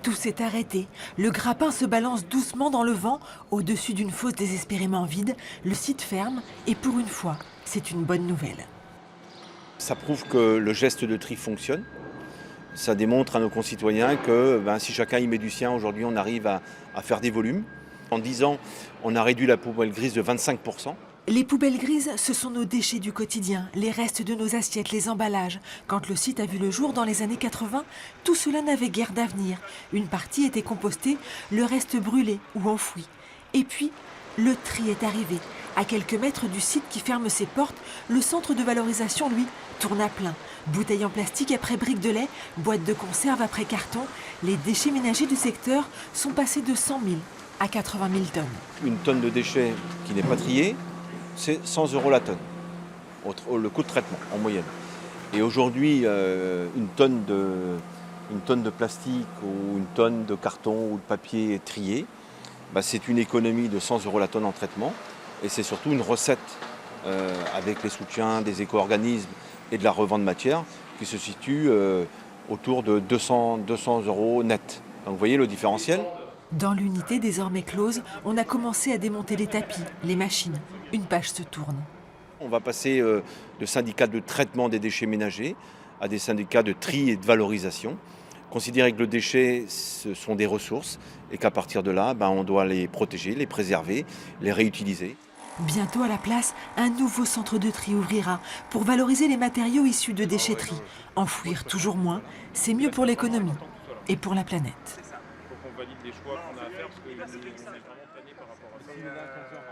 Tout s'est arrêté. Le grappin se balance doucement dans le vent, au-dessus d'une fosse désespérément vide. Le site ferme et pour une fois, c'est une bonne nouvelle. Ça prouve que le geste de tri fonctionne. Ça démontre à nos concitoyens que si chacun y met du sien, aujourd'hui on arrive à faire des volumes. En 10 ans, on a réduit la poubelle grise de 25%. Les poubelles grises, ce sont nos déchets du quotidien, les restes de nos assiettes, les emballages. Quand le site a vu le jour dans les années 80, tout cela n'avait guère d'avenir. Une partie était compostée, le reste brûlé ou enfoui. Et puis, le tri est arrivé. À quelques mètres du site qui ferme ses portes, le centre de valorisation, lui, tourne à plein. Bouteilles en plastique après briques de lait, boîtes de conserve après carton, les déchets ménagers du secteur sont passés de 100 000 à 80 000 tonnes. Une tonne de déchets qui n'est pas triée, c'est 100 € la tonne, le coût de traitement en moyenne. Et aujourd'hui, une tonne de plastique ou une tonne de carton ou de papier trié, c'est une économie de 100 € la tonne en traitement. Et c'est surtout une recette avec les soutiens des éco-organismes et de la revente matière qui se situe autour de 200 € net. Donc vous voyez le différentiel. Dans l'unité désormais close, on a commencé à démonter les tapis, les machines. Une page se tourne. On va passer de syndicats de traitement des déchets ménagers à des syndicats de tri et de valorisation. Considérer que le déchet, ce sont des ressources et qu'à partir de là, on doit les protéger, les préserver, les réutiliser. Bientôt à la place, un nouveau centre de tri ouvrira pour valoriser les matériaux issus de déchetterie. Enfouir toujours moins, c'est mieux pour l'économie et pour la planète. Il faut qu'on valide les choix qu'on a à faire parce qu'on est vraiment tanné par rapport à ça.